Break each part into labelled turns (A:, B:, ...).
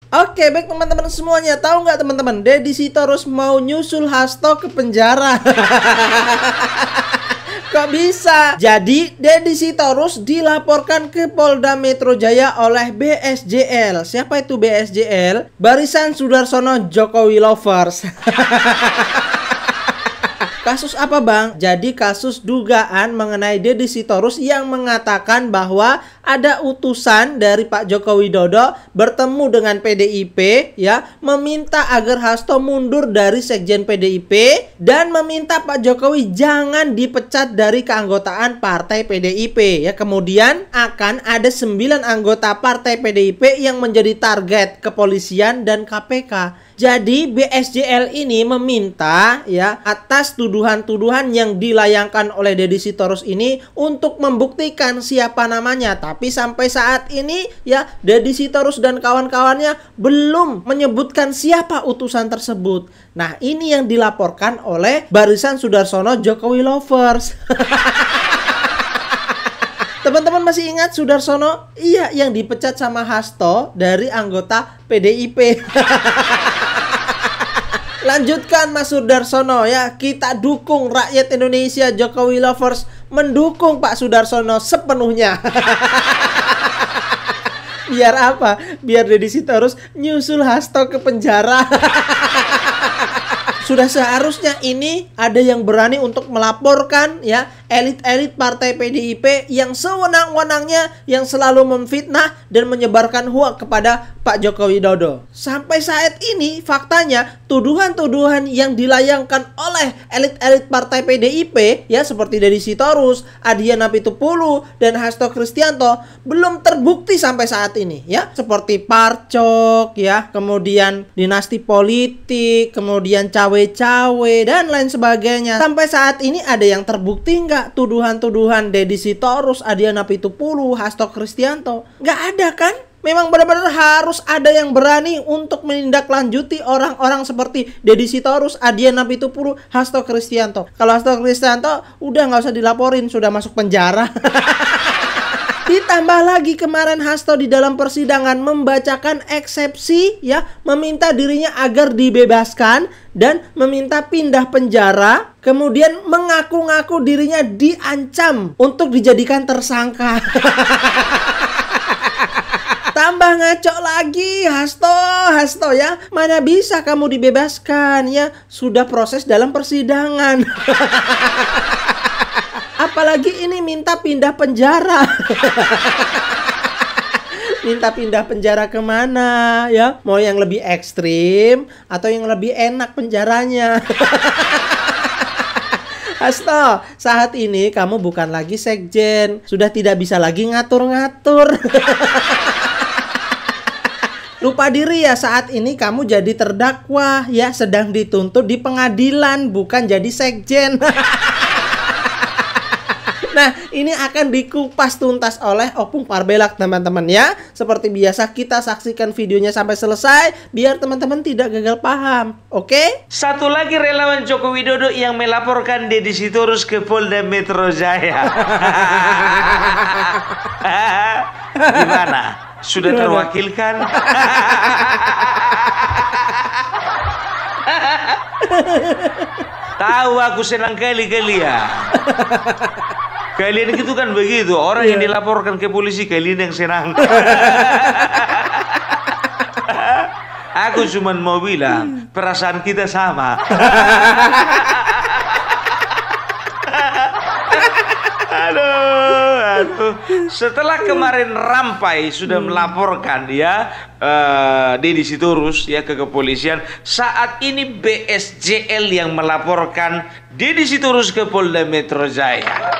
A: Oke, baik teman-teman semuanya. Tahu nggak teman-teman, Deddy Sitorus mau nyusul Hasto ke penjara. Kok bisa? Jadi, Deddy Sitorus dilaporkan ke Polda Metro Jaya oleh BSJL. Siapa itu BSJL? Barisan Sudarsono Jokowi Lovers. Kasus apa bang? Jadi kasus dugaan mengenai Deddy Sitorus yang mengatakan bahwa ada utusan dari Pak Joko Widodo bertemu dengan PDIP ya, meminta agar Hasto mundur dari sekjen PDIP dan meminta Pak Jokowi jangan dipecat dari keanggotaan partai PDIP ya. Kemudian akan ada 9 anggota partai PDIP yang menjadi target kepolisian dan KPK. Jadi BSJL ini meminta ya atas tuduhan-tuduhan yang dilayangkan oleh Deddy Sitorus ini untuk membuktikan siapa namanya. Tapi sampai saat ini ya Deddy Sitorus dan kawan-kawannya belum menyebutkan siapa utusan tersebut. Nah, ini yang dilaporkan oleh Barisan Sudarsono Jokowi Lovers. Teman-teman masih ingat Sudarsono? Iya, yang dipecat sama Hasto dari anggota PDIP. Lanjutkan Mas Sudarsono ya, kita dukung rakyat Indonesia, Jokowi Lovers mendukung Pak Sudarsono sepenuhnya. Biar apa? Biar Deddy Sitorus nyusul Hasto ke penjara. Sudah seharusnya ini ada yang berani untuk melaporkan ya elit-elit partai PDIP yang sewenang-wenangnya yang selalu memfitnah dan menyebarkan hoax kepada Pak Joko Widodo. Sampai saat ini faktanya tuduhan-tuduhan yang dilayangkan oleh elit-elit partai PDIP ya seperti Deddy Sitorus, Adiana Pitupulu dan Hasto Kristianto belum terbukti sampai saat ini ya. Seperti Parcok ya, kemudian dinasti politik, kemudian cawe-cawe dan lain sebagainya. Sampai saat ini ada yang terbukti nggak tuduhan-tuduhan Deddy Sitorus, Adiana Pitupulu, Hasto Kristianto? Nggak ada kan? Memang benar-benar harus ada yang berani untuk menindaklanjuti orang-orang seperti Deddy Sitorus, Adiana Pitupulu, Hasto Kristianto. Kalau Hasto Kristianto udah nggak usah dilaporin, sudah masuk penjara. Ditambah lagi kemarin Hasto di dalam persidangan membacakan eksepsi ya, meminta dirinya agar dibebaskan dan meminta pindah penjara. Kemudian mengaku-ngaku dirinya diancam untuk dijadikan tersangka. Tambah ngaco lagi Hasto ya. Mana bisa kamu dibebaskan ya, sudah proses dalam persidangan. Apalagi ini minta pindah penjara. Minta pindah penjara kemana ya? Mau yang lebih ekstrim atau yang lebih enak penjaranya? Hasto, saat ini kamu bukan lagi sekjen, sudah tidak bisa lagi ngatur-ngatur. Lupa diri ya, saat ini kamu jadi terdakwa ya, sedang dituntut di pengadilan, bukan jadi sekjen. Nah, ini akan dikupas tuntas oleh Opung Parbelak teman-teman ya. Seperti biasa kita saksikan videonya sampai selesai biar teman-teman tidak gagal paham. Oke?
B: Satu lagi relawan Joko Widodo yang melaporkan Deddy Sitorus ke Polda Metro Jaya. Gimana? Sudah terwakilkan? Tahu aku senang kali ya. Kalian gitu kan begitu, orang yang dilaporkan ke polisi kalian yang senang. Aku cuma mau bilang perasaan kita sama. Aduh. Setelah kemarin Rampai sudah melaporkan ya Deddy Sitorus ya ke kepolisian, saat ini BSJL yang melaporkan Deddy Sitorus ke Polda Metro Jaya.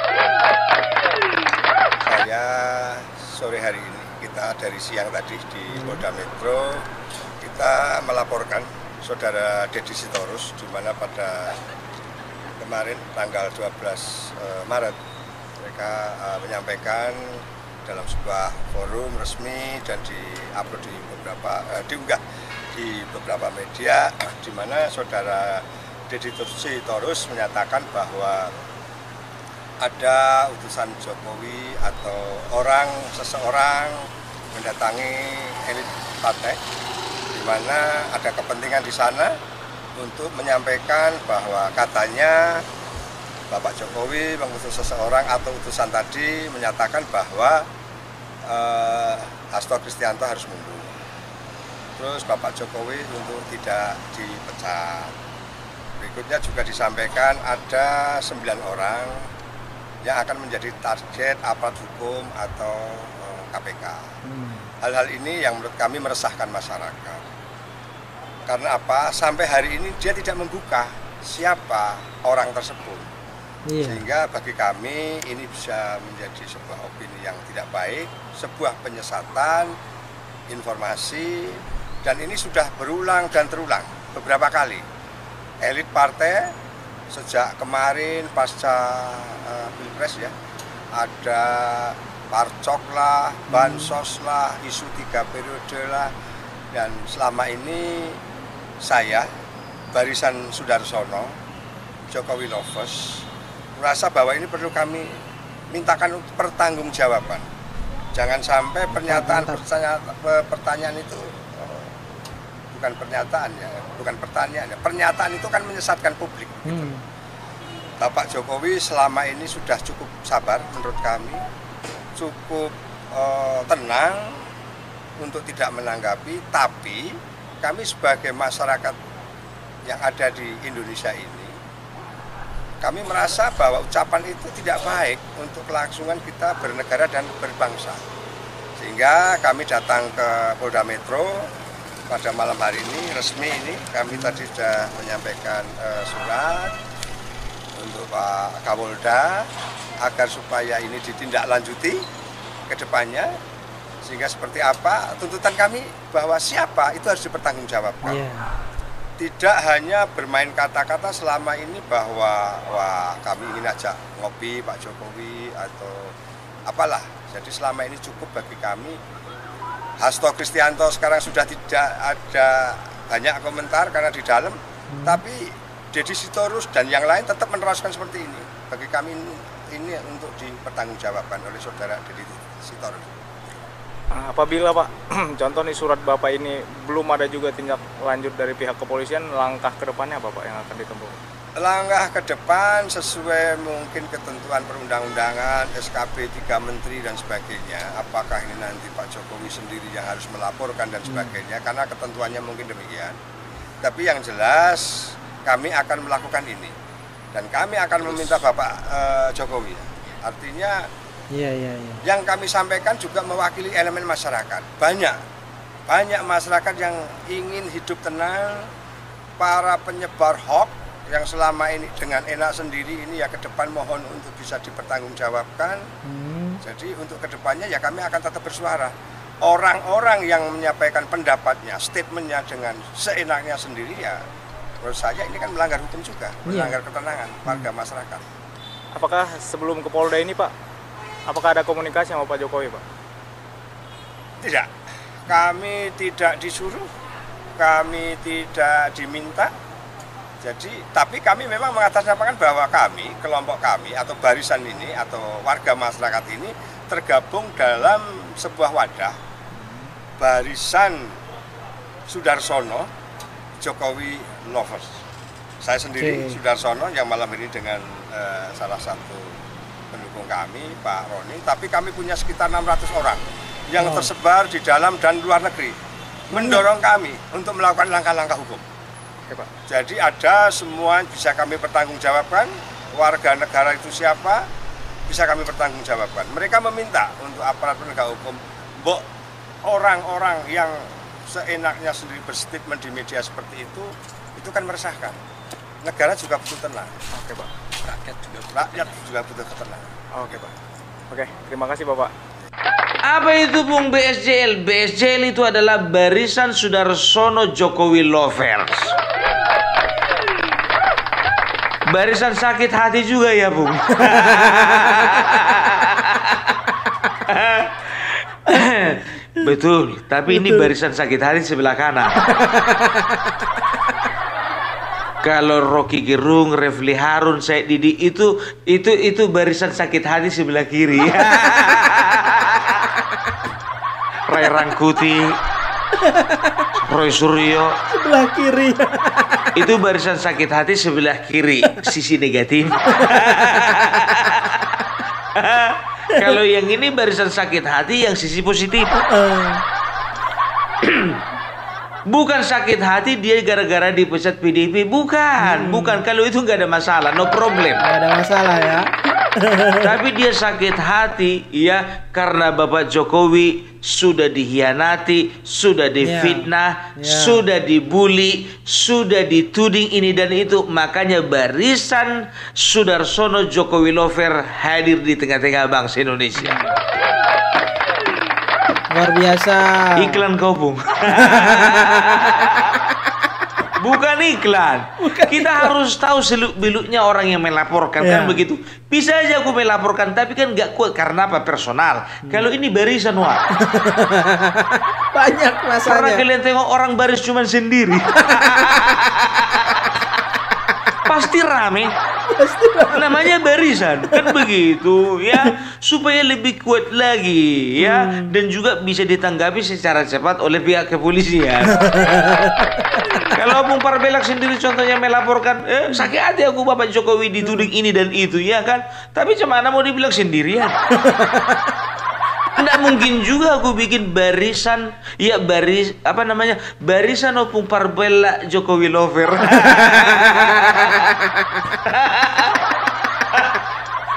C: Sore hari ini kita dari siang tadi di Polda Metro kita melaporkan saudara Deddy Sitorus, di mana pada kemarin tanggal 12 Maret mereka menyampaikan dalam sebuah forum resmi dan diupload di diunggah di beberapa media, di mana saudara Deddy Sitorus menyatakan bahwa ada utusan Jokowi atau seseorang mendatangi elit partai mana ada kepentingan di sana untuk menyampaikan bahwa katanya Bapak Jokowi mengutus seseorang atau utusan tadi menyatakan bahwa Hasto Kristianto harus mundur. Terus Bapak Jokowi untuk tidak dipecat. Berikutnya juga disampaikan ada 9 orang yang akan menjadi target aparat hukum atau KPK. Hal-hal ini yang menurut kami meresahkan masyarakat. Karena apa? Sampai hari ini dia tidak membuka siapa orang tersebut. Sehingga bagi kami ini bisa menjadi sebuah opini yang tidak baik, sebuah penyesatan informasi, dan ini sudah berulang dan terulang beberapa kali. Elit partai sejak kemarin pasca Pilpres ya, ada parcok lah, bansos lah, isu 3 periode lah, dan selama ini saya, Barisan Sudarsono, Jokowi Lovers, merasa bahwa ini perlu kami mintakan untuk pertanggungjawaban. Jangan sampai pertanyaan itu bukan pernyataan ya, bukan pertanyaan ya. Pernyataan itu kan menyesatkan publik. Gitu. Bapak Jokowi selama ini sudah cukup sabar menurut kami, cukup tenang untuk tidak menanggapi, tapi kami sebagai masyarakat yang ada di Indonesia ini, kami merasa bahwa ucapan itu tidak baik untuk kelangsungan kita bernegara dan berbangsa. Sehingga kami datang ke Polda Metro pada malam hari ini, resmi ini, kami tadi sudah menyampaikan surat untuk Pak Kapolda agar supaya ini ditindaklanjuti ke depannya, sehingga seperti apa tuntutan kami bahwa siapa itu harus dipertanggungjawabkan. Tidak hanya bermain kata-kata selama ini bahwa wah kami ingin ajak ngopi Pak Jokowi atau apalah. Jadi selama ini cukup bagi kami. Hasto Kristianto sekarang sudah tidak ada banyak komentar karena di dalam, tapi Deddy Sitorus dan yang lain tetap meneruskan seperti ini. Bagi kami ini untuk dipertanggungjawabkan oleh saudara Deddy Sitorus.
D: Apabila Pak, contoh nih surat Bapak ini belum ada juga tindak lanjut dari pihak kepolisian, langkah ke depannya apa Pak yang akan ditempuh? Langkah
C: ke depan sesuai mungkin ketentuan perundang-undangan, SKB 3 Menteri dan sebagainya. Apakah ini nanti Pak Jokowi sendiri yang harus melaporkan dan sebagainya, karena ketentuannya mungkin demikian. Tapi yang jelas kami akan melakukan ini. Dan kami akan meminta Bapak Jokowi. Artinya yang kami sampaikan juga mewakili elemen masyarakat. Banyak masyarakat yang ingin hidup tenang, para penyebar hoax yang selama ini dengan enak sendiri ini ya ke depan mohon untuk bisa dipertanggungjawabkan. Jadi untuk kedepannya ya kami akan tetap bersuara. Orang-orang yang menyampaikan pendapatnya, statementnya dengan seenaknya sendiri ya menurut saya ini kan melanggar hukum juga, melanggar ketenangan warga masyarakat.
D: Apakah sebelum ke Polda ini Pak, apakah ada komunikasi sama Pak Jokowi Pak?
C: Tidak, kami tidak disuruh, kami tidak diminta. Jadi, tapi kami memang mengatasnamakan bahwa kami, kelompok kami atau barisan ini atau warga masyarakat ini tergabung dalam sebuah wadah Barisan Sudarsono Jokowi Lovers. Saya sendiri Sudarsono yang malam ini dengan salah satu pendukung kami, Pak Roni, tapi kami punya sekitar 600 orang yang tersebar di dalam dan luar negeri mendorong kami untuk melakukan langkah-langkah hukum. Jadi ada semua bisa kami pertanggungjawabkan, warga negara itu siapa bisa kami pertanggungjawabkan. Mereka meminta untuk aparat penegak hukum, orang-orang yang seenaknya sendiri berstatement di media seperti itu kan meresahkan. Negara juga butuh tenang.
D: Oke Pak.
C: Rakyat juga butuh ketenangan.
D: Oke Pak. Oke, terima kasih Bapak.
B: Apa itu Bung BSJL? BSJL itu adalah Barisan Sudarsono Jokowi Lovers. Barisan sakit hati juga ya Bung. Betul, tapi ini barisan sakit hati sebelah kanan. Kalau Rocky Gerung, Refli Harun, Said Didi itu barisan sakit hati sebelah kiri. Ray Rangkuti Roy Suryo.
A: Sebelah kiri.
B: Itu barisan sakit hati sebelah kiri, sisi negatif. Kalau yang ini barisan sakit hati yang sisi positif. Bukan sakit hati dia gara-gara dipecat PDIP, bukan. Kalau itu nggak ada masalah, no problem.
A: Nggak ada masalah ya.
B: Tapi dia sakit hati ya karena Bapak Jokowi sudah dihianati, sudah difitnah, sudah dibully, sudah dituding ini dan itu. Makanya barisan Sudarsono Jokowi Lover hadir di tengah-tengah bangsa Indonesia.
A: Luar biasa.
B: Iklan kau, Bung. Bukan iklan. Kita harus tahu seluk-beluknya orang yang melaporkan, kan begitu. Bisa aja aku melaporkan, tapi kan nggak kuat karena apa? Personal. Kalau ini barisan, wah.
A: Banyak masalahnya.
B: Karena kalian tengok orang baris cuma sendiri. Pasti rame. Namanya barisan, kan begitu ya, supaya lebih kuat lagi ya, dan juga bisa ditanggapi secara cepat oleh pihak kepolisian. Kalau Bung Parbelak sendiri contohnya melaporkan, sakit hati aku Bapak Jokowi dituding ini dan itu ya kan, tapi cuman mau dibilang sendirian. Nggak mungkin juga aku bikin barisan, ya barisan Opung Parbelak Jokowi Lover.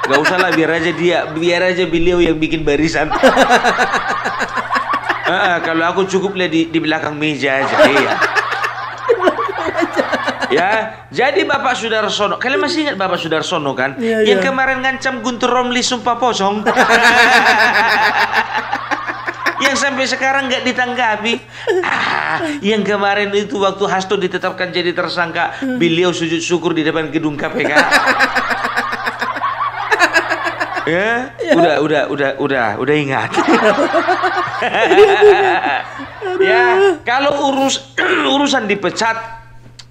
B: Gak usah lah, biar aja beliau yang bikin barisan. Kalau aku cukup lihat di belakang meja aja. Iya. Ya, jadi Bapak Sudarsono, kalian masih ingat Bapak Sudarsono kan? Yang kemarin ngancam Guntur Romli sumpah pocong. Yang sampai sekarang nggak ditanggapi. Yang kemarin itu waktu Hasto ditetapkan jadi tersangka, beliau sujud syukur di depan gedung KPK. Ya, udah ingat. Ya, kalau urusan dipecat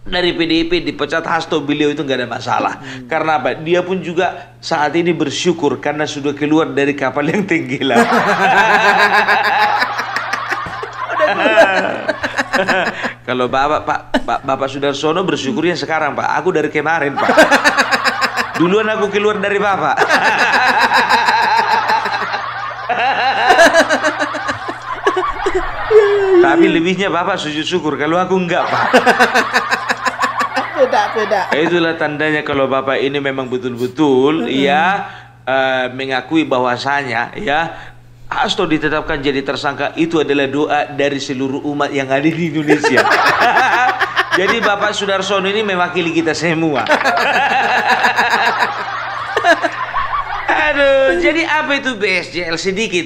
B: dari PDIP, dipecat Hasto, beliau itu nggak ada masalah. Karena apa? Dia pun juga saat ini bersyukur karena sudah keluar dari kapal yang tenggelam. Kalau Bapak Sudarsono bersyukurnya sekarang, Pak. Aku dari kemarin, Pak. Duluan aku keluar dari Bapak. Tapi lebihnya Bapak sujud syukur, kalau aku enggak, Pak.
A: Beda.
B: Itulah tandanya kalau Bapak ini memang betul-betul mengakui bahwasanya Hasto ditetapkan jadi tersangka itu adalah doa dari seluruh umat yang ada di Indonesia. Jadi Bapak Sudarsono ini mewakili kita semua. Aduh, jadi apa itu BSJL? Sedikit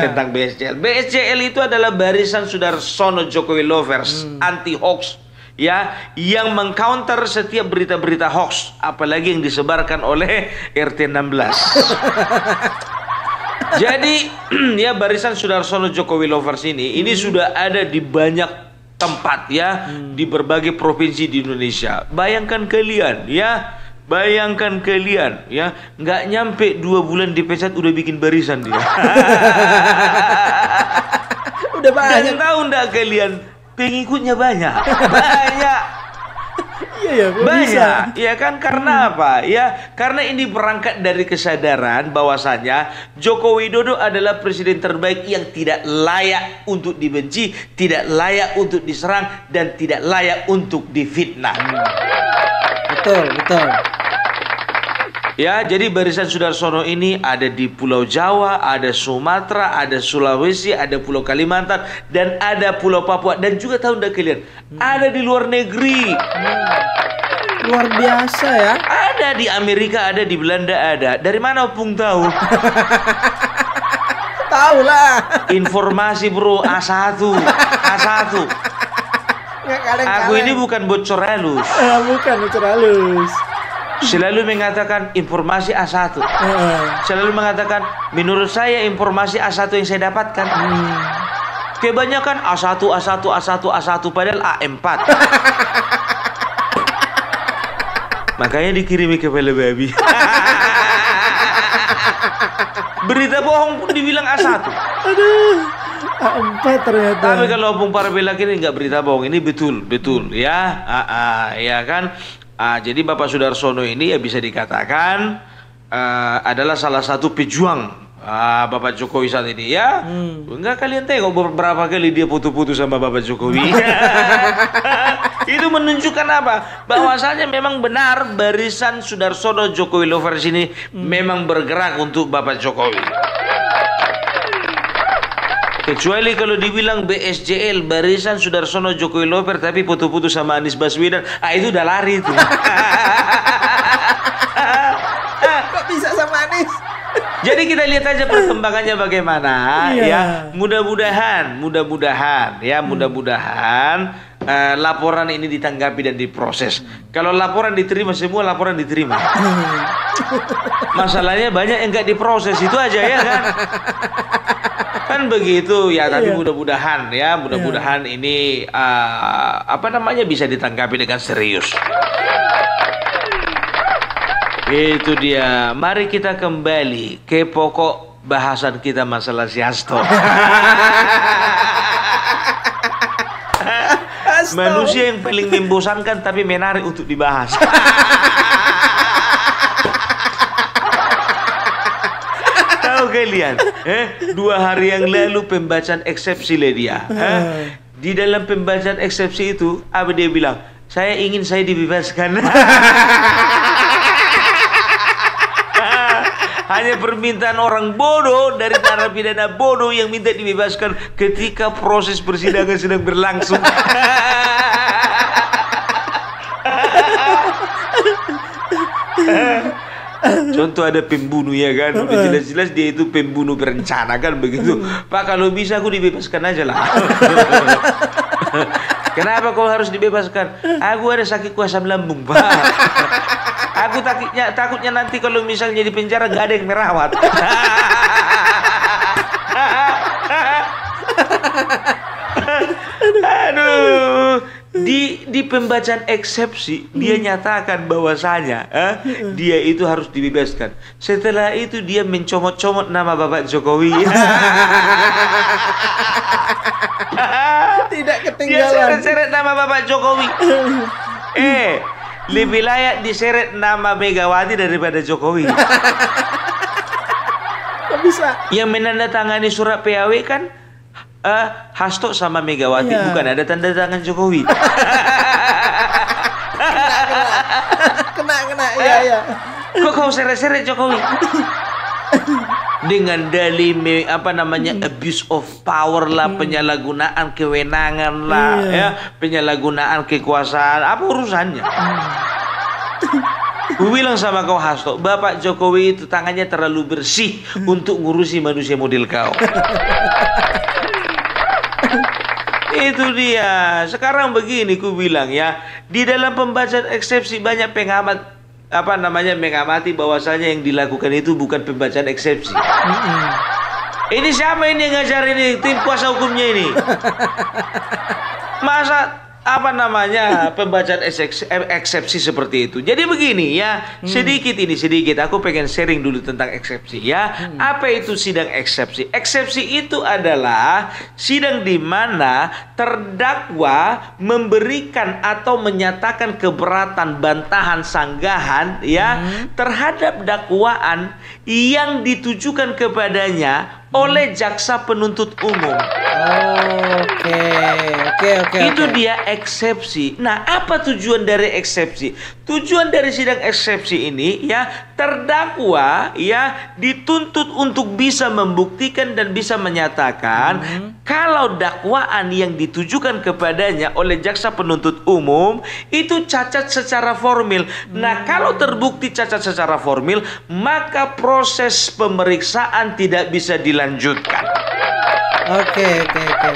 B: tentang BSJL. BSJL itu adalah Barisan Sudarsono Jokowi Lovers anti hoax, yang mengcounter setiap berita-berita hoax, apalagi yang disebarkan oleh RT 16. Jadi Barisan Sudarsono Jokowi Lovers ini sudah ada di banyak tempat di berbagai provinsi di Indonesia. Bayangkan kalian nggak nyampe 2 bulan dipecat udah bikin barisan dia.
A: Udah banyak.
B: Dan tahu nggak kalian, pengikutnya banyak. Banyak, ya kan? Karena apa? Karena ini berangkat dari kesadaran bahwasanya Joko Widodo adalah presiden terbaik yang tidak layak untuk dibenci, tidak layak untuk diserang, dan tidak layak untuk difitnah.
A: Betul.
B: Jadi Barisan Sudarsono ini ada di Pulau Jawa, ada Sumatera, ada Sulawesi, ada Pulau Kalimantan, dan ada Pulau Papua. Dan juga tahu nggak kalian, ada di luar negeri.
A: Luar biasa ya.
B: Ada di Amerika, ada di Belanda, ada. Dari mana Opung tahu?
A: Tahu lah.
B: Informasi bro, A1. Aku ini bukan bocor halus.
A: Bukan bocor halus.
B: Selalu mengatakan informasi A1. Selalu mengatakan menurut saya informasi A1 yang saya dapatkan. Kebanyakan A1 padahal A4. Makanya dikirimi ke kepala babi. Berita bohong pun dibilang A1.
A: A4 ternyata.
B: Tapi kalau Opung Parabelak ini nggak berita bohong, ini betul ya. Ya kan. Jadi Bapak Sudarsono ini ya bisa dikatakan adalah salah satu pejuang Bapak Jokowi saat ini ya. Enggak, kalian tengok beberapa kali dia foto-foto sama Bapak Jokowi. Itu menunjukkan apa? Bahwasanya memang benar barisan Sudarsono Jokowi Lovers ini memang bergerak untuk Bapak Jokowi. Kecuali kalau dibilang BSJL barisan Sudarsono Jokowi Lovers tapi foto-foto sama Anies Baswedan, itu udah lari itu.
A: Kok bisa sama Anies?
B: Jadi kita lihat aja perkembangannya bagaimana ya. Mudah-mudahan laporan ini ditanggapi dan diproses. Kalau laporan diterima, semua laporan diterima. Masalahnya banyak yang nggak diproses, itu aja ya kan. Kan begitu ya, tapi mudah-mudahan ini bisa ditanggapi dengan serius. Itu dia. Mari kita kembali ke pokok bahasan kita masalah si Hasto. Manusia yang paling membosankan tapi menarik untuk dibahas. Tahu kalian? 2 hari yang lalu pembacaan eksepsi dia. Di dalam pembacaan eksepsi itu, apa dia bilang? Saya dibebaskan. Hanya permintaan orang bodoh dari narapidana bodoh yang minta dibebaskan ketika proses persidangan sedang berlangsung. Contoh ada pembunuh ya kan, udah jelas-jelas dia itu pembunuh berencana kan begitu. Pak, kalau bisa aku dibebaskan aja lah. Kenapa kau harus dibebaskan? Aku ada sakit asam lambung, Pak. Aku takutnya nanti kalau misalnya di penjara gak ada yang merawat. Aduh. Di pembacaan eksepsi dia nyatakan bahwasanya dia itu harus dibebaskan. Setelah itu dia mencomot-comot nama Bapak Jokowi.
A: Tidak ketinggalan.
B: Dia seret-seret nama Bapak Jokowi. Lebih layak diseret nama Megawati daripada Jokowi.
A: Kok bisa?
B: Yang menandatangani surat PAW kan Hasto sama Megawati, bukan ada tanda tangan Jokowi.
A: Kena ya.
B: Kok kau seret-seret Jokowi? Dengan dalih abuse of power lah, penyalahgunaan kewenangan lah, penyalahgunaan kekuasaan, apa urusannya? Gue bilang sama kau Hasto, Bapak Jokowi itu tangannya terlalu bersih untuk ngurusi manusia model kau. Itu dia. Sekarang begini ku bilang ya, di dalam pembacaan eksepsi banyak pengamat mengamati bahwasanya yang dilakukan itu bukan pembacaan eksepsi. Ini siapa ini yang ngajar ini? Tim kuasa hukumnya ini. Masa pembacaan eksepsi seperti itu. Jadi begini ya, sedikit aku pengen sharing dulu tentang eksepsi ya. Apa itu sidang eksepsi? Eksepsi itu adalah sidang di mana terdakwa memberikan atau menyatakan keberatan, bantahan, sanggahan ya terhadap dakwaan yang ditujukan kepadanya oleh jaksa penuntut umum.
A: Oke.
B: Itu dia eksepsi. Nah, apa tujuan dari eksepsi? Tujuan dari sidang eksepsi ini ya, terdakwa ya dituntut untuk bisa membuktikan dan bisa menyatakan kalau dakwaan yang ditujukan kepadanya oleh jaksa penuntut umum itu cacat secara formil. Nah, kalau terbukti cacat secara formil, maka proses pemeriksaan tidak bisa dilanjutkan.
A: Oke.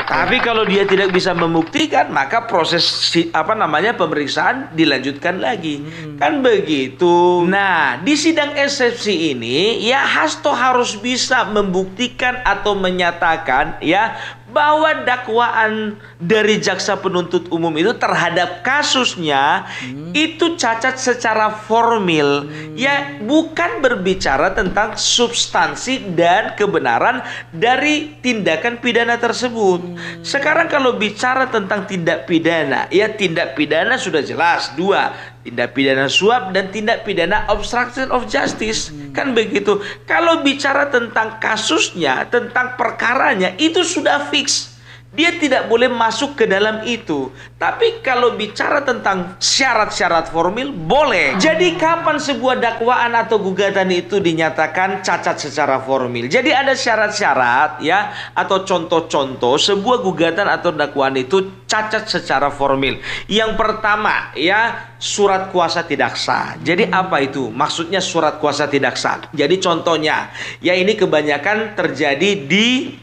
B: Tapi kalau dia tidak bisa membuktikan, maka proses pemeriksaan dilanjutkan lagi. Kan begitu. Nah, di sidang eksepsi ini ya Hasto harus bisa membuktikan atau menyatakan ya bahwa dakwaan dari jaksa penuntut umum itu terhadap kasusnya itu cacat secara formil, ya bukan berbicara tentang substansi dan kebenaran dari tindakan pidana tersebut. Sekarang kalau bicara tentang tindak pidana, ya tindak pidana sudah jelas dua. Tindak pidana suap dan tindak pidana obstruction of justice. Kan begitu. Kalau bicara tentang kasusnya, tentang perkaranya, itu sudah fix. Dia tidak boleh masuk ke dalam itu. Tapi kalau bicara tentang syarat-syarat formil, boleh. Jadi kapan sebuah dakwaan atau gugatan itu dinyatakan cacat secara formil? Jadi ada syarat-syarat ya, atau contoh-contoh sebuah gugatan atau dakwaan itu cacat secara formil. Yang pertama ya, surat kuasa tidak sah. Jadi apa itu? Maksudnya surat kuasa tidak sah. Jadi contohnya, ya ini kebanyakan terjadi di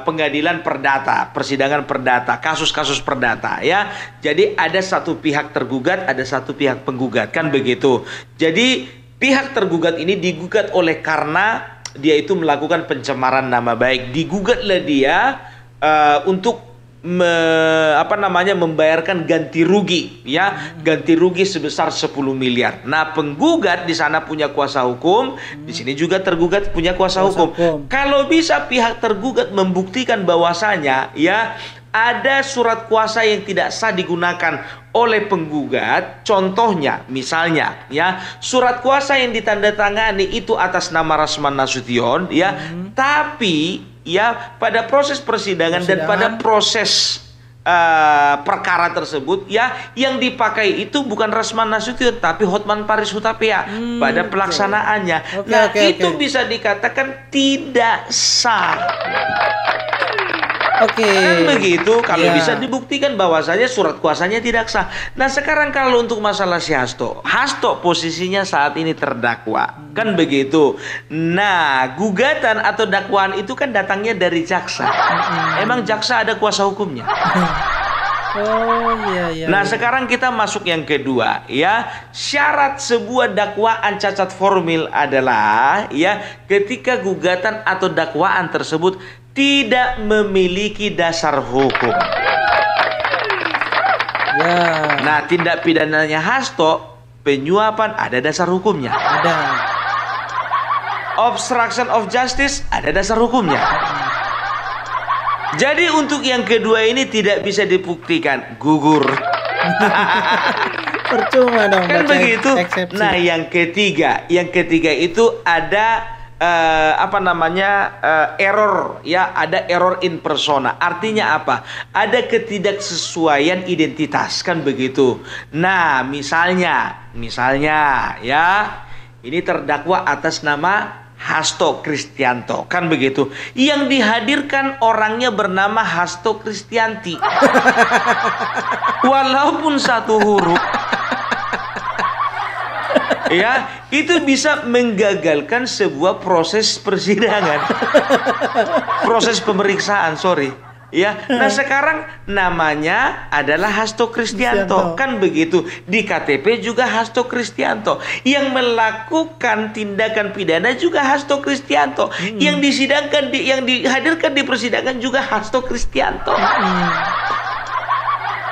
B: pengadilan perdata, persidangan perdata, kasus-kasus perdata ya. Jadi ada satu pihak tergugat, ada satu pihak penggugat, kan begitu. Jadi pihak tergugat ini digugat oleh karena dia itu melakukan pencemaran nama baik. Digugatlah dia untuk membayarkan ganti rugi ya, ganti rugi sebesar 10 miliar. Nah, penggugat di sana punya kuasa hukum, di sini juga tergugat punya kuasa hukum. Kalau bisa pihak tergugat membuktikan bahwasanya ya ada surat kuasa yang tidak sah digunakan oleh penggugat, contohnya misalnya ya, surat kuasa yang ditandatangani itu atas nama Rasman Nasution ya, tapi ya pada proses persidangan dan pada proses perkara tersebut ya, yang dipakai itu bukan Rasman Nasution tapi Hotman Paris Hutapea pada pelaksanaannya. Itu bisa dikatakan tidak sah. Kan begitu, kalau bisa dibuktikan bahwasanya surat kuasanya tidak sah. Nah sekarang kalau untuk masalah si Hasto posisinya saat ini terdakwa, kan begitu. Nah gugatan atau dakwaan itu kan datangnya dari jaksa. Emang jaksa ada kuasa hukumnya? Nah sekarang kita masuk yang kedua ya, syarat sebuah dakwaan cacat formil adalah ya ketika gugatan atau dakwaan tersebut tidak memiliki dasar hukum. Nah tindak pidananya Hasto, penyuapan, ada dasar hukumnya.
A: Ada.
B: Obstruction of justice ada dasar hukumnya. Jadi untuk yang kedua ini tidak bisa dibuktikan, gugur.
A: Percuma dong.
B: Kan begitu. Eksepsi. Nah yang ketiga itu ada error ya, ada error in persona. Artinya apa? Ada ketidaksesuaian identitas, kan begitu. Nah misalnya ya, ini terdakwa atas nama Hasto Kristianto, kan begitu. Yang dihadirkan orangnya bernama Hasto Kristianti. Walaupun satu huruf ya, itu bisa menggagalkan sebuah proses persidangan. Proses pemeriksaan, ya. Nah sekarang namanya adalah Hasto Kristianto, kan begitu. Di KTP juga Hasto Kristianto. Yang melakukan tindakan pidana juga Hasto Kristianto. Yang disidangkan yang dihadirkan di persidangan juga Hasto Kristianto.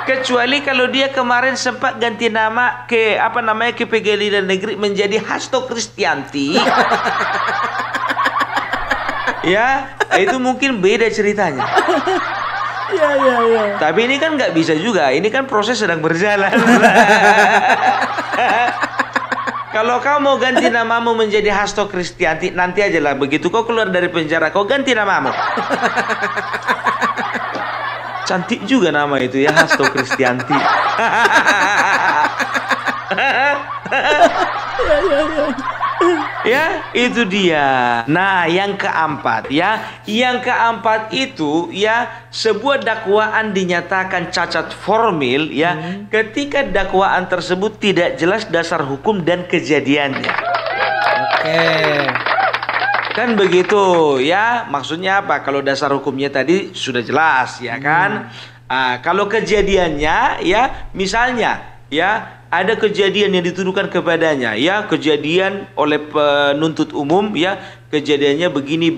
B: Kecuali kalau dia kemarin sempat ganti nama ke ke Pengadilan Negeri menjadi Hasto Kristianti. Ya, itu mungkin beda ceritanya.
A: Ya.
B: Tapi ini kan nggak bisa juga. Ini kan proses sedang berjalan. Kalau kau mau ganti namamu menjadi Hasto Kristianti, nanti aja lah. Begitu kau keluar dari penjara, kau ganti namamu. Cantik juga nama itu ya, Hasto Kristianti. Ya, itu dia. Nah, yang keempat ya, itu ya, sebuah dakwaan dinyatakan cacat formil ya, ketika dakwaan tersebut tidak jelas dasar hukum dan kejadiannya. Kan begitu ya, maksudnya apa? Kalau dasar hukumnya tadi sudah jelas ya kan. Kalau kejadiannya ya, misalnya ya ada kejadian yang dituduhkan kepadanya, ya kejadian oleh penuntut umum, ya kejadiannya begini.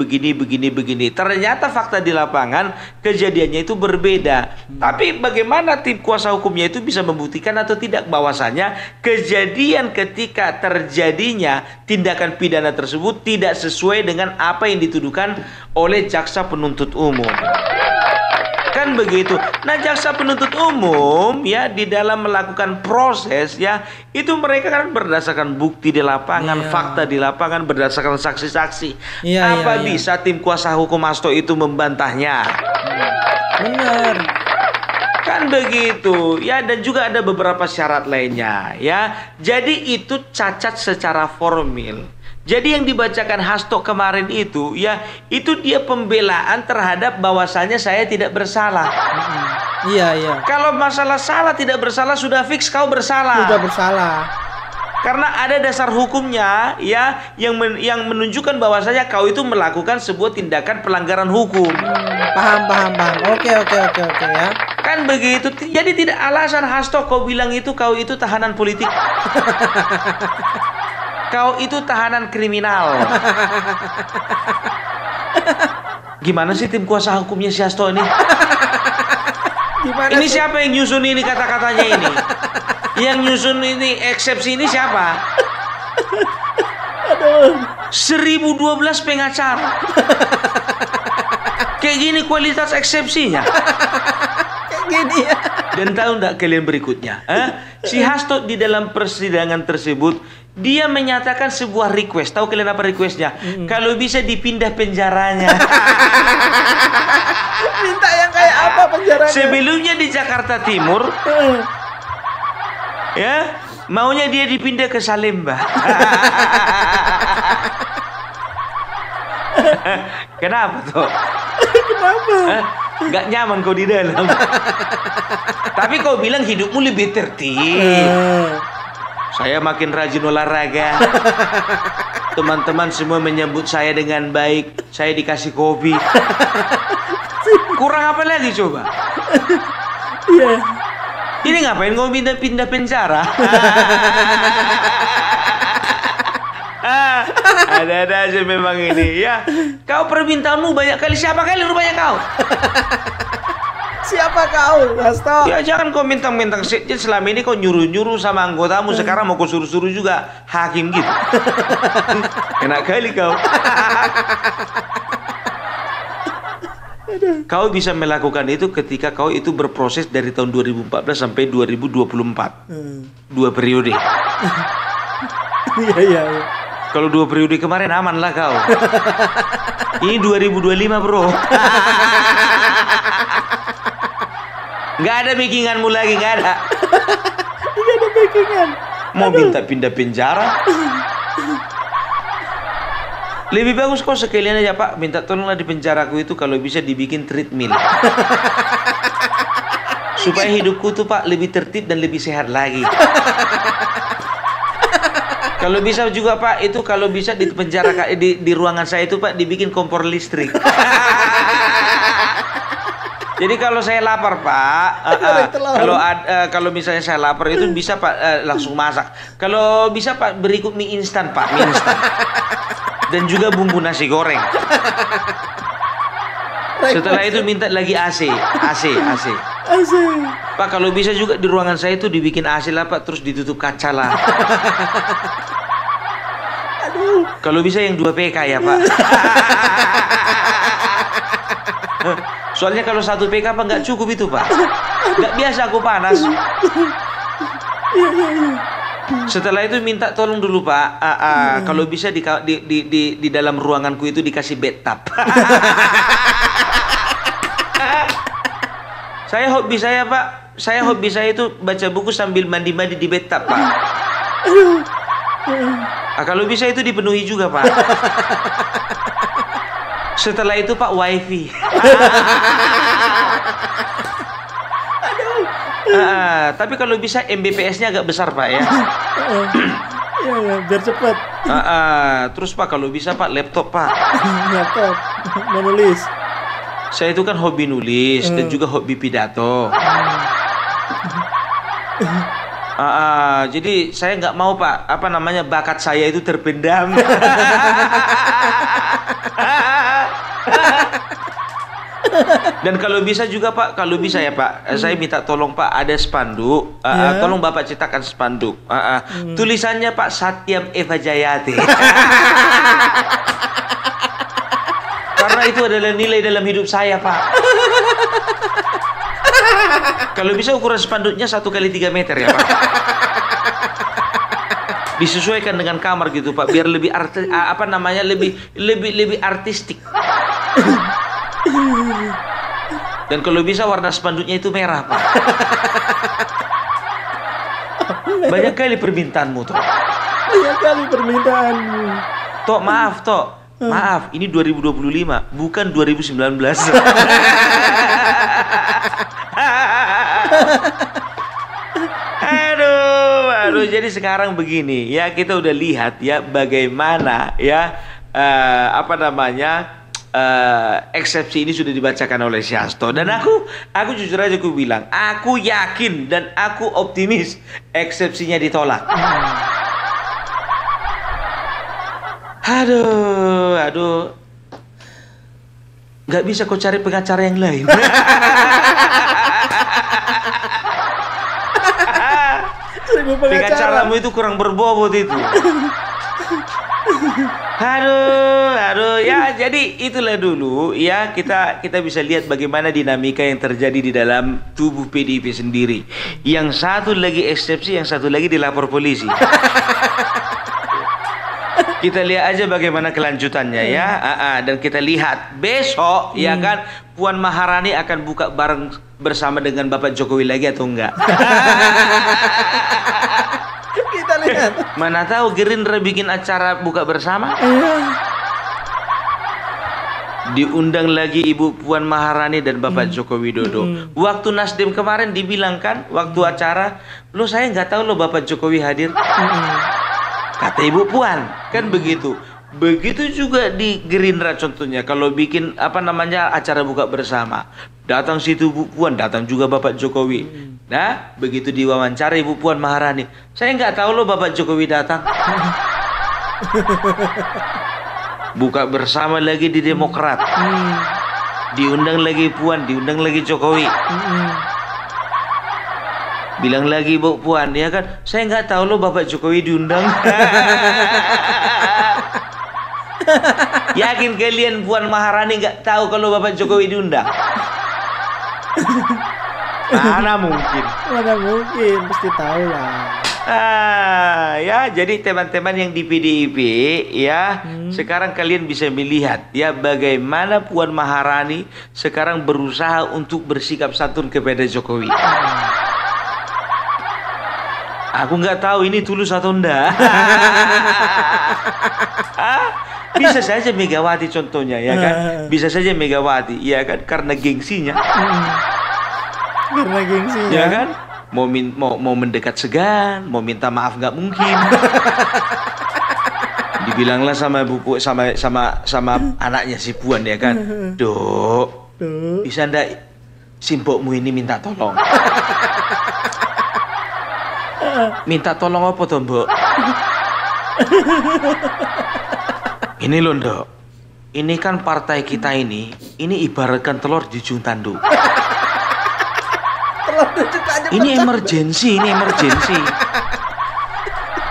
B: Ternyata fakta di lapangan kejadiannya itu berbeda. Tapi bagaimana tim kuasa hukumnya itu bisa membuktikan atau tidak bahwasanya kejadian ketika terjadinya tindakan pidana tersebut tidak sesuai dengan apa yang dituduhkan oleh jaksa penuntut umum. Kan begitu. Nah, jaksa penuntut umum ya di dalam melakukan proses ya itu mereka kan berdasarkan bukti di lapangan, fakta di lapangan, berdasarkan saksi-saksi. Apa bisa tim kuasa hukum Hasto itu membantahnya?
A: Benar.
B: Kan begitu ya, dan juga ada beberapa syarat lainnya ya. Jadi itu cacat secara formil. Jadi yang dibacakan Hasto kemarin itu ya, itu dia pembelaan terhadap bahwasanya saya tidak bersalah.
A: Iya.
B: Kalau masalah salah tidak bersalah sudah fix kau bersalah.
A: Sudah bersalah.
B: Karena ada dasar hukumnya ya yang menunjukkan bahwasanya kau itu melakukan sebuah tindakan pelanggaran hukum.
A: Paham. Oke ya.
B: Kan begitu. Jadi tidak alasan Hasto kau bilang itu kau itu tahanan politik. Kau itu tahanan kriminal. Gimana sih tim kuasa hukumnya si Hasto ini?
A: Gimana
B: ini
A: sih?
B: siapa yang nyusun ini kata-katanya ini? Yang nyusun ini eksepsi ini siapa?
A: Aduh.
B: 1012 pengacara. Kayak gini kualitas eksepsinya.
A: Kayak gini ya.
B: Dan tahu enggak kalian berikutnya? Si Hasto di dalam persidangan tersebut dia menyatakan sebuah request. Tahu kalian apa requestnya? Kalau bisa dipindah penjaranya.
A: Minta yang kayak apa penjaranya?
B: Sebelumnya di Jakarta Timur, ya maunya dia dipindah ke Salemba. Kenapa tuh?
A: Kenapa?
B: Gak nyaman kau di dalam. Tapi kau bilang hidupmu lebih tertib. Saya makin rajin olahraga. Teman-teman semua menyambut saya dengan baik. Saya dikasih kopi. Kurang apa lagi coba?
A: Iya.
B: Ini ngapain kau pindah penjara? Ada-ada aja memang ini ya. Kau permintaanmu banyak kali. Siapa kali rupanya kau?
A: Siapa kau, Hasto?
B: Ya jangan kau mentang-mentang sekjen. Selama ini kau nyuruh-nyuruh sama anggotamu, sekarang mau kau suruh-suruh juga hakim gitu. Enak kali kau. Kau bisa melakukan itu ketika kau itu berproses dari tahun 2014 sampai 2024. 2 periode.
A: Iya.
B: Kalau 2 periode kemarin aman lah kau. Ini 2025 bro. Nggak ada backinganmu lagi, nggak ada.
A: Nggak ada backingan.
B: Mau minta pindah penjara? Lebih bagus kau sekalian aja Pak, minta tolonglah di penjaraku itu kalau bisa dibikin treadmill. Supaya hidupku tuh Pak lebih tertib dan lebih sehat lagi. Kalau bisa juga Pak, itu kalau bisa di penjara di ruangan saya itu Pak dibikin kompor listrik. Jadi kalau saya lapar Pak, kalau misalnya saya lapar itu bisa Pak langsung masak. Kalau bisa Pak berikut mie instan Pak, mie instan. Dan juga bumbu nasi goreng. Setelah itu minta lagi AC. Pak kalau bisa juga di ruangan saya itu dibikin AC lah Pak, terus ditutup kaca lah.
A: Aduh.
B: Kalau bisa yang 2 PK ya Pak. Soalnya kalau 1 PK Pak nggak cukup itu Pak. Nggak biasa aku panas. Setelah itu minta tolong dulu Pak. Kalau bisa di dalam ruanganku itu dikasih bathtub. Hobi saya Pak. Hobi saya itu baca buku sambil mandi-mandi di bathtub Pak. Kalau bisa itu dipenuhi juga Pak. Setelah itu Pak wifi. Tapi kalau bisa Mbps-nya agak besar Pak ya.
A: Iya, biar cepat.
B: Terus Pak kalau bisa Pak laptop Pak.
A: Laptop, menulis.
B: Saya itu kan hobi nulis dan juga hobi pidato. Jadi saya nggak mau Pak, apa namanya, bakat saya itu terpendam. Dan kalau bisa juga Pak, kalau bisa ya Pak, saya minta tolong Pak, ada spanduk, tolong Bapak cetakan spanduk. Tulisannya Pak Satyam Eva Jayati. Karena itu adalah nilai dalam hidup saya Pak. Kalau bisa ukuran spanduknya 1 kali 3 meter ya Pak. Disesuaikan dengan kamar gitu Pak, biar lebih lebih artistik. Dan kalau bisa warna spanduknya itu merah Pak. Banyak kali permintaanmu Tok.
A: Banyak kali permintaanmu.
B: Tok, maaf Tok. Maaf, ini 2025, bukan 2019. Aduh, jadi sekarang begini ya, kita udah lihat ya bagaimana ya eksepsi ini sudah dibacakan oleh si Hasto, dan aku jujur aja aku bilang, aku yakin dan aku optimis eksepsinya ditolak. Aduh, nggak bisa kau cari pengacara yang lain. Pengacaramu itu kurang berbobot itu. Aduh, ya jadi itulah dulu ya, kita bisa lihat bagaimana dinamika yang terjadi di dalam tubuh PDIP sendiri. Yang satu lagi eksepsi, yang satu lagi dilapor polisi. Kita lihat aja bagaimana kelanjutannya ya. Dan kita lihat besok ya kan, Puan Maharani akan buka bareng bersama dengan Bapak Jokowi lagi atau enggak.
A: Kita lihat.
B: Mana tahu Gerindra bikin acara buka bersama. Diundang lagi Ibu Puan Maharani dan Bapak Joko Widodo. Waktu Nasdem kemarin dibilang kan, waktu acara, lo saya nggak tahu lo Bapak Jokowi hadir. Kata Ibu Puan, kan begitu. Begitu juga di Gerindra contohnya, kalau bikin acara buka bersama, datang situ Bu Puan, datang juga Bapak Jokowi. Nah, begitu diwawancara Ibu Puan Maharani, saya nggak tahu loh Bapak Jokowi datang. Buka bersama lagi di Demokrat, diundang lagi Puan, diundang lagi Jokowi. Bilang lagi Bu Puan, ya kan, saya nggak tahu loh Bapak Jokowi diundang. Yakin kalian Puan Maharani nggak tahu kalau Bapak Jokowi diundang? Mana mungkin?
A: Pasti tahu lah.
B: Ya, jadi teman-teman yang di PDIP ya, sekarang kalian bisa melihat ya bagaimana Puan Maharani sekarang berusaha untuk bersikap santun kepada Jokowi. Aku nggak tahu ini tulus atau enggak. Bisa saja Megawati contohnya ya kan, bisa saja Megawati ya kan, karena gengsinya.
A: Karena gengsinya.
B: Ya kan, mau mendekat segan, mau minta maaf nggak mungkin. Dibilanglah sama buku sama anaknya si Puan ya kan, Dok, bisa ndak simpokmu ini minta tolong. Minta tolong apa toh Mbok? Ini loh Dok, ini kan partai kita ini ibaratkan telur di ujung tanduk. Ini emergensi.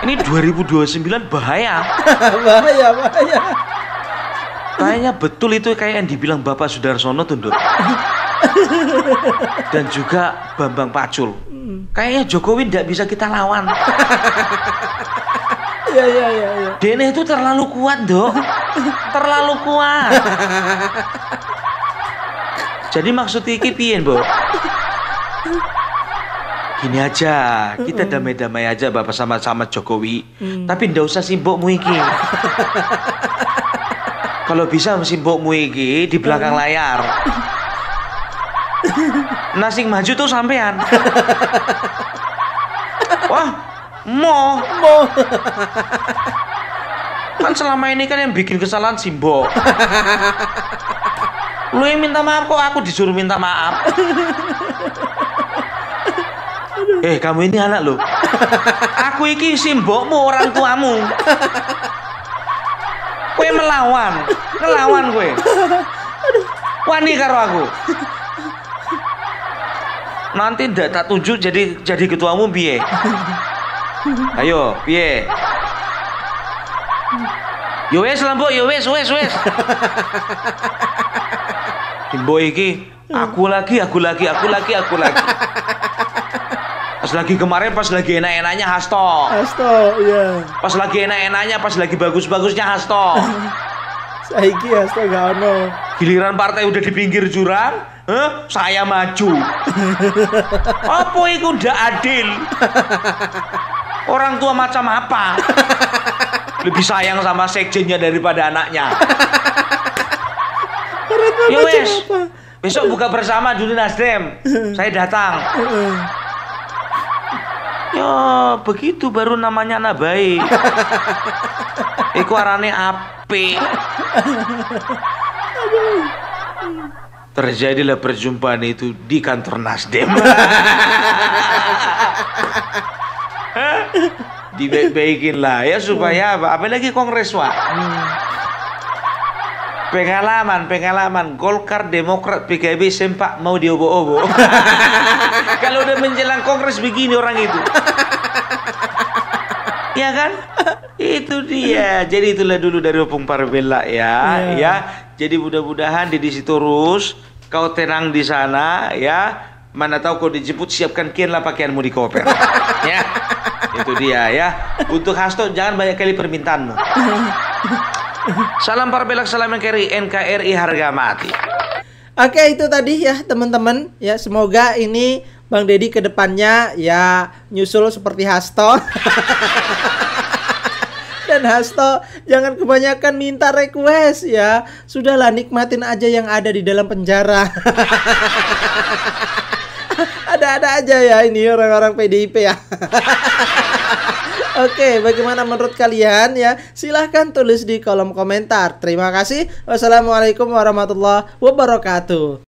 B: Ini 2029 bahaya.
A: Bahaya.
B: Kayaknya betul itu kayak yang dibilang Bapak Sudarsono tuh Dok. Dan juga Bambang Pacul. Kayaknya Jokowi tidak bisa kita lawan.
A: Iya.
B: Dene itu terlalu kuat Dok. Terlalu kuat. Jadi maksud iki piye Mbok? Gini aja, kita damai-damai aja Bapak sama Jokowi. Tapi ndak usah simbokmu iki. Kalau bisa simbokmu iki di belakang layar. Nasing maju tuh sampean. Wah, mo. Kan selama ini kan yang bikin kesalahan Simbok. Lu yang minta maaf kok aku disuruh minta maaf. Kamu ini anak loh. Aku iki simbokmu, orang tuamu. Kowe ngelawan kowe. Wani karo aku. Nanti ndak tak tunjuk jadi ketuamu piye? Ayo, piye? Yo wes lah mbok, yo wes. Mbok iki aku lagi. Pas lagi kemarin pas lagi enak-enaknya Hasto,
A: iya.
B: Pas lagi enak-enaknya, pas lagi bagus-bagusnya Hasto.
A: Saiki Hasto gak ono.
B: Giliran partai udah di pinggir jurang, saya maju. Apa itu ndak adil? Orang tua macam apa? Lebih sayang sama sekjennya daripada anaknya. Ya wes, besok buka bersama dulu Nasdem. Saya datang. Ya begitu baru namanya anak baik. Iku arane apik. Terjadilah perjumpaan itu di kantor Nasdem. Dibaik-baikin lah ya supaya apalagi kongres Wak. Pengalaman Golkar, Demokrat, PKB sempak mau diobo-obo. Kalau udah menjelang kongres begini orang itu. Ya kan? Itu dia. Jadi itulah dulu dari Opung Parbella ya. Ya. Jadi mudah-mudahan di Sitorus kau tenang di sana ya. Mana tahu kau dijemput, siapkan kian lah pakaianmu di koper. Ya. Itu dia ya. Untuk Hasto jangan banyak kali permintaanmu. Salam Parbella, salam NKRI harga mati.
A: Oke, itu tadi ya teman-teman ya, semoga ini Bang Deddy kedepannya ya nyusul seperti Hasto. Dan Hasto jangan kebanyakan minta request ya. Sudahlah, nikmatin aja yang ada di dalam penjara. Ada-ada aja ya ini orang-orang PDIP ya. Oke, bagaimana menurut kalian ya? Silahkan tulis di kolom komentar. Terima kasih. Wassalamualaikum warahmatullahi wabarakatuh.